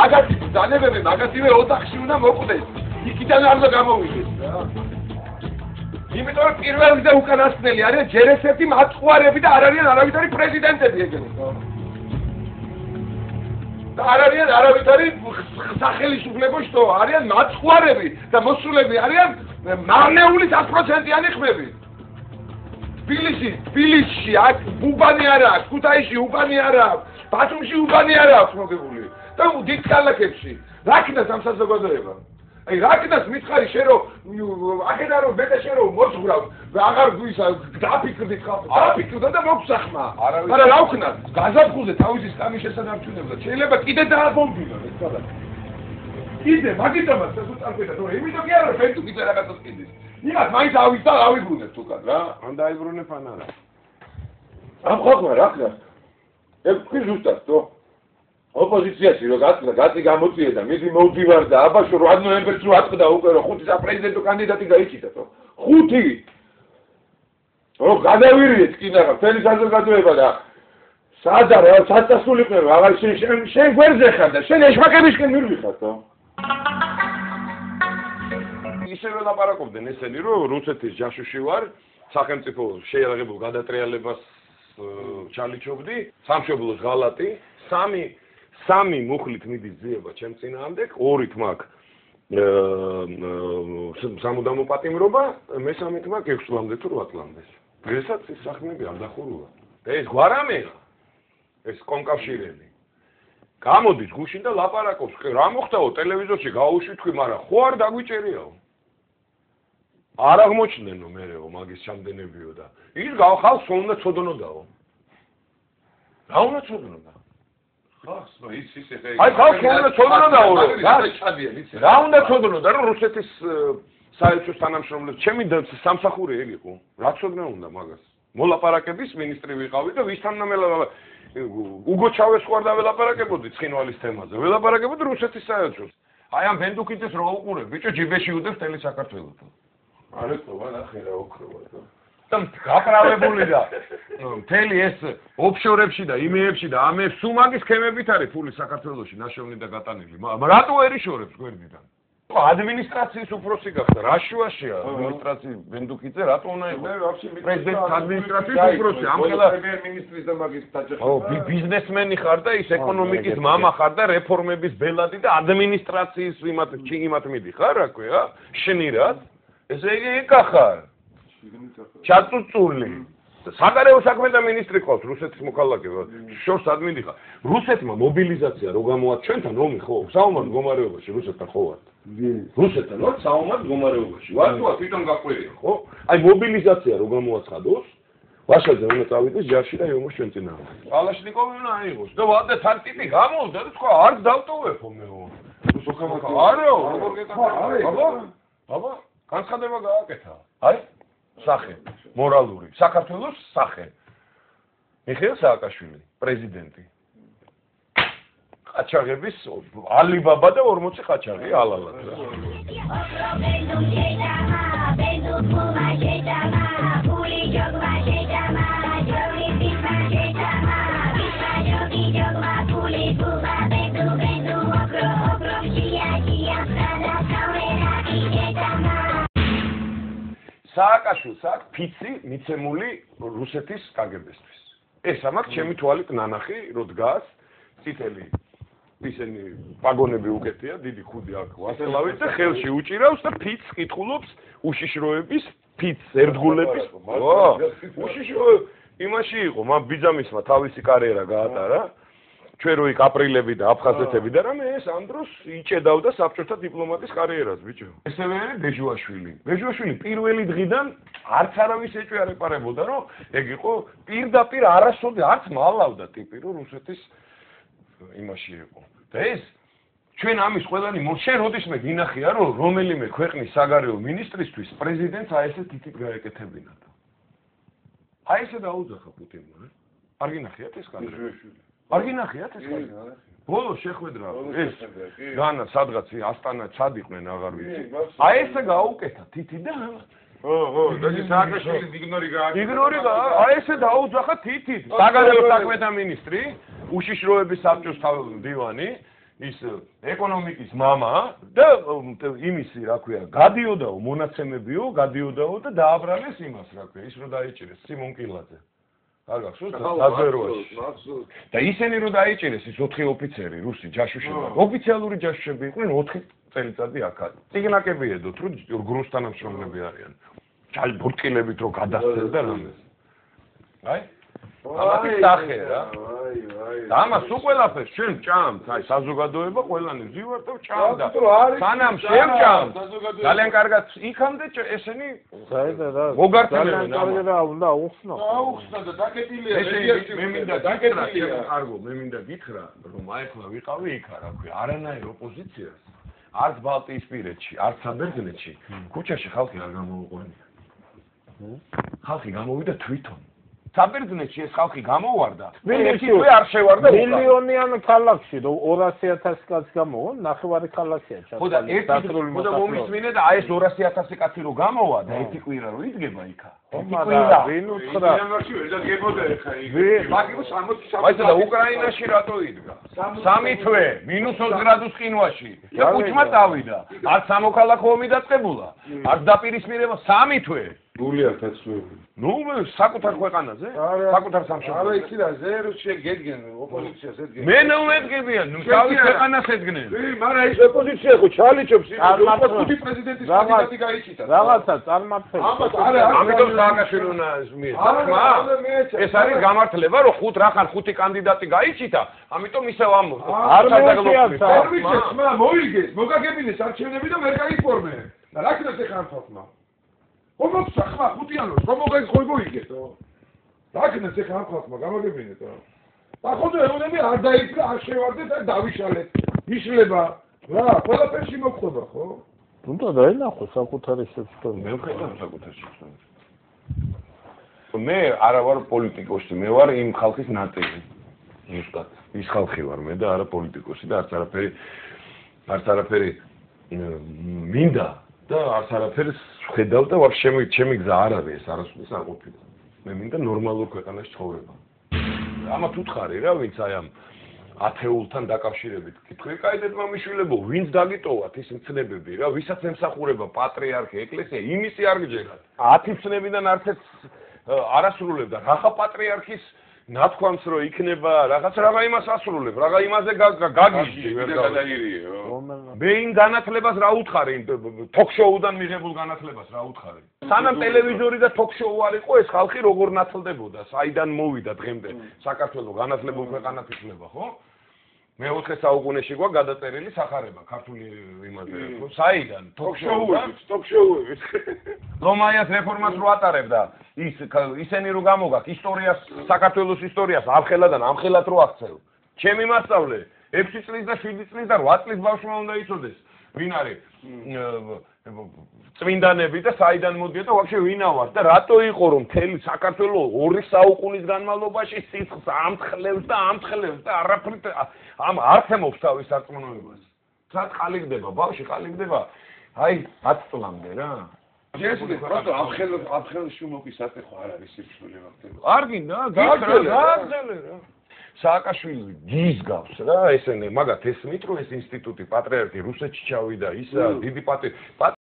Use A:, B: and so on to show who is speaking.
A: მაგათი ბრძანებები მაგათივე ოთახში უნდა მოკვდეს. იქიდან არ უნდა გამოვიდეს რა. იმიტომ რომ პირველი და უკანასკნელი არის ჯერ ესეთი მაწყვარები და არ არიან არავითარი პრეზიდენტები ეგრე. და არ არიან არავითარი სახელმწიფო შტო, არიან მაწყვარები და მოსულები არიან მარნეული 100%-იანი ხმები. თბილისში აქ უბანი არა აქვს, ქუთაისში უბანი არა აქვს, ბათუმში უბანი არა აქვს მოგებული. და დიდ ქალაქებში რა ქნას ამ საზოგადოება? აი რა ქნას მითხარი შენ რომ ახედა რომ მეტე შენ რომ მოძღვრავს აღარ გვისა დაფიქრდით ხალხი დაფიქრდა და მოგსახმა მაგრამ რა ვქნას გაზაფხულზე თავისი სკამის შესანარჩუნებლად შეიძლება კიდე დააბომბინონ ეს ქალაქი კიდე მაგიტომაც თუ წარკვეთა თორე იმიტომ კი არა ჩვენ თუ კიდე რაღაცას კიდეს იმას მაინც ავიბრუნებთ უკან რა
B: ან დაიბრუნებ ან არა
A: ამ ხალხმა რა ქნას ეს კი ზუსტად თო ოპოზიციაში რო გაწი გამოწია და მიდი მოვდივარ და აბაშო 8 ნოემბერს რო ატყდა უკვე რომ 5 საპრეზიდენტო კანდიდატი გაიჭიდა თო 5 რო გადავირიეთ კიდაღა მთელი საზოგადოება და სადა რა საწასულიყნე აღარ შენ გვერდზე ხარ და შენ ეშმაკებისკენ მივიხარ თო
B: ისევე ლაპარაკობდნენ ესენი რომ რუსეთის ჯაშუში ვარ სახელმწიფო შეიარაღებულ გადატრიალებას ჩალიჩობდი სამშობლოს ღალატი სამი მუხლით მიდის ძიება ჩემ წინააღმდეგ, ორით მაქვს სამუდამო პატიმრობა, მესამით მაქვს 6 ლამდე თუ 8 ლამდე. დღესაც ის საქმეები არ დახურულა. და ეს გვარამეა. ეს კომკავშირელი. გამოდის გუშინ და ლაპარაკობს, რა მოხდაო ტელევიზორში გაუშვი, მაგრამ ხო არ დაგვიჭერიაო. არ აღმოჩნდენო მერეო მაგის ჩამდენებიო და ის ხალხს უნდა ცოდნოდაო. რა უნდა ცოდნოდა? აი ხალხი უნდა ცოდნოდაო რა უნდა ცოდნოდა რომ რუსეთის საელჩოს თანამშრომლებს ჩემი სამსახური ეგ იყო რა ცოდნა უნდა მაგას მოლაპარაკების ministri ვიყავი და ვის თანამშრომლობა უგო ჩავეს ხوار და ველაპარაკებოდი ცხინვალის თემაზე ველაპარაკებოდი რუსეთის საელჩოს აი ამ ბენდუკიძეს რო უყურებ ბიჭო ჯიბეში უდევს თელი საქართველოს
A: არ ეთქვა ნახე რა ოქროა
B: და გაკრავებული და მთელი ეს ოფშორებში და იმეებში და ამებს სულ მაგის სქემებით არის ფული საქართველოში ნაშოვნი და გატანილი. რატო ერიშორებს გვერდიდან? ადმინისტრაციის უფროსი გახდა. რა შუაშია ადმინისტრაციის ბენდუკიძე რატო უნდა იყოს? პრეზიდენტის ადმინისტრაციის უფროსი. ამხელა
A: პრემიერ-მინისტრის და მაგის დაჯახდა.
B: ო ბიზნესმენი ხარ და ის ეკონომიკის მამა ხარ და რეფორმების ბელადი და ადმინისტრაციის იმათ მიდიხარ რა ქვია? შნირად. ესე იგი იკახარ. ჩაწუწული. საგარეო საქმეთა მინისტრი ყავს რუსეთის მოქალაქეა. შორს ადმინდიხარ. რუსეთმა მობილიზაცია რო გამოაქვს ჩვენთან რომი ხო? საომარ მდგომარეობაში რუსეთთან ხო ვართ? რუსეთთან ვართ საომარ მდგომარეობაში. ვართ თვითონ გაყვერია ხო? აი მობილიზაცია რო გამოაცხადოს, ვაშაძე უნდა წავიდეს ჯარში და იომოს ჩვენ წინააღმდეგ. კალაშნიკოვი უნდა აიღოს. და ვადე თან ტიპი გამოვდა და თქვა არ დავტოვებო მეო. არა, როგორ გეკეთება? აბა, განცხადება გააკეთა. აი სახე, მორალური, საქართველოს სახე. მიხეილ სააკაშვილი, პრეზიდენტი. ყაჩაღების ალიბაბა და 40 ყაჩაღი ალალად. სააკაშვილს აქვს ფიცი მიცემული რუსეთის კგბ-ისთვის. ეს ამაქვს ჩემი თვალით ნანახი, რო დგას წითელი ისინი ვაგონები უკეთია, დიდი ხუდი აქვს ვასელავით და ხელში უჭირავს და ფიცს კითხულობს უშიშროების ფიცს ერთგულების. უშიშრო იმაში იყო, მან ბიძამისმა თავისი კარიერა გაატარა. ჩვენ რო იქ აპრილები და აფხაზეთები და რამე ეს ამ დროს იჭედავდა საბჭოთა დიპლომატის კარიერას ბიჭო. ესევე არის ბეჟუაშვილი. ბეჟუაშვილი პირველი დღიდან არც არავის ეჭვიარეპარებოდა რომ ეგ იყო პირდაპირ არასოდეს არც მალავდა ტიპი რომ რუსეთის იმაში იყო. და ეს ჩვენ ამის ყველანი შენ როდისმე გინახია რომ რომელიმე ქვეყნის საგარეო მინისტრისთვის პრეზიდენტს აი ესე თითით გაეკეთებინა. აი ესე დაუძახა პუტინმა. არ გინახიათ ეს კადრები? არ გინახიათ ეს კადრები? ბოლოს შეხვედრა ეს განა სადღაც ასტანა ჩადიყვნენ აღარ ვიცი. აი ესე გაუკეთა თითი და და სააკაშვილი იგნორი აი ესე დაუძახა თითით. საგარეო საქმეთა მინისტრი, უშიშროების საბჭოს მდივანი ის ეკონომიკის მამა და იმისი, რა ქვია, გადიოდაო, მონაცემებიო, გადიოდაო და დააბრალეს იმას, რა ქვია, ის რო დაიჭირეს სიმონ კილაძე. არ გახსოვთ საზღვაროში. და ისინი რო დაიჭირეს ის 4 ოფიცერი რუსი ჯაშუშები. ოფიციალური ჯაშუშები იყვნენ 4 წელიწადი აქ. წიგნაკები ედოთ, რომ გრუს თანამშრომლები არიან. ჯალ ბურტკილებით რო გადასცეს და რამეს. აი ამათი სახე რა. და ამას უყველაფერს ჩვენ ჭამთ, აი საზოგადოება ყველანი ვზივართ და ჭამთ და სანამ შევჭამთ, ძალიან კარგად იქამდე ესენი მოგართებენ
C: ძალიან რა უნდა უხსნო.
A: აუხსნა და დაკეტილია.
B: მე მინდა დაკეტილია, კარგო, მე მინდა გითხრა, რომ აი ახლა ვიყავი იქა, რა ქვია, არანაირ ოპოზიციას, არც ბალტიისპირეთში, არც საბერძნეთში, ქუჩაში ხალხი არ გამოუყვანია. ხალხი გამოვიდა თვითონ. საბერძნეთში ეს ხალხი გამოვარდა. ერთი თვე არ შევარდა უკან.
C: მილიონიან ქალაქში 200,000 კაცი გამოვა, ნახევარი ქალაქია ჩასული.
B: ხო და მომისმინე და აი ეს 200,000 კაცი რო გამოვა და ერთი კვირა რო იდგება იქა.
C: ერთი კვირა. ვინ უთხრა?
A: იანვარში ვერ დაგებოდა ეხა იქ. მაგის 60
B: აი და უკრაინაში რატო იდგა? 3 თვე, -20 გრადუს ყინვაში. და კუჩმა წავიდა. არც სამოქალაქო ომი დაწყებულა. არც დაპირისპირება 3 თვე.
A: გულია თაცვები.
B: ნუ საკუთარ ქვეყანაზე? საკუთარ სამშობლოში.
A: არა იცი რა, ზერუსში გედგენ ოპოზიციას ედგენ.
B: მე ნუ ედგებიან, ნუ თავის ქვეყანას ედგნენ.
A: მაგრამ ის ოპოზიცია ხო ჩალიჩობს იმ ხუთი პრეზიდენტის კანდიდატი გაიჩიტა.
C: რაღაცა წარმართებს.
B: ამიტომ სააკაშვილი უნდა მიეცახმა. ეს არის გამართლება, რომ რახან 5 კანდიდატი გაიჩიტა, ამიტომ ისევ ამ
C: არ მეუჩიათ.
A: ხმა მოიგეს, მოგაგებინეს არჩევნები და ვერ გაიფორმე. და რა ქნას ეხა ხმა? ხომოცა ხმა ხუთიანოს, ხომოგეს ხო მოიგეთო. რა ქნას ეხა ხმა გამაგებინეთო. და ხო და ეუნები არ დაიფრა, არ შევარდეთ და დავიშალეთ. იშლება. რა, ყველაფერში მოხდება, ხო?
C: თუნდა დაინახო საკუთარი შეცდომა.
B: მე ვხედავ საკუთარ შეცდომას. მე არა ვარ პოლიტიკოსი, მე ვარ იმ ხალხის ნაწილი. ზუსტად. ის ხალხი ვარ მე და არა პოლიტიკოსი და არც არაფერი მინდა და არც არაფერს ვხედავ და ვარ ჩემი გზა არ არის ეს არასოდეს არ ყოფილა. მე მინდა ნორმალურ ქვეყანაში ცხოვრება. ამათ უთხარი რა, ვინც აი ამ ათეულთან დაკავშირებით კითხვი, კაიდეთ მამიშვილებო, ვინც დაგიტოვათ ის მცნებები რა, ვისაც ემსახურება პატრიარქი ეკლესია, იმისი არ გჯერათ. 10 მცნებიდან არცერთ არასრულებდა რახა პატრიარქის ნათქვამს რო იქნება რაღაც რაღა იმას ასრულებ, რაღაცა იმაზე გაგიჟდი ვერ გადაირიო. მე იმ განათლებას რა უთხარი, თოქ-შოუდან მიღებულ განათლებას რა უთხარი. სანამ ტელევიზორი და თოქ-შოუ არ იყო, ეს ხალხი როგორ ნათლდებოდა, საიდან მოვიდა დღემდე საქართველოს განათლებულ ქვეყანად ითვლება, ხო? მე-4 საუკუნეში გვა გადაწერილი სახარება ქართული იმაზე, ხო? საიდან?
A: თოქ-შოუებით.
B: ლომაიას რეფორმას რო ატარებდა, ისენი რო გამოგაქ ისტორიას, საქართველოს ისტორიას ამხელადან ამხელად რო აქცევ. ჩემი მასწავლე 6 წლის და 7 წლის და 8 წლის ბავშვმა უნდა იცოდეს, ვინ არის წმინდანები და საიდან მოდიოდა და ვაფშე ვინა ვარ და რატო იყო რომ მთელი საქართველოს 2 საუკუნის განმავლობაში სიცხს ამთხლევს და არაფრით არცემობს თავის სარწმუნოებას. სად ყალიბდება, ბავშვი ყალიბდება, აი 10 წლამდე რა.
A: ჯესმე, პროტო ამხელში მოკისატე ხო არ არის სიფშვილი მაგდები.
B: არ გინდა, გაგზელე რა. სააკაშვილი გიზგავს რა, ესენი, მაგათ ესმით რომ ეს ინსტიტუტი პატრიარქი რუსეთში ჩავიდა, ისა დიდი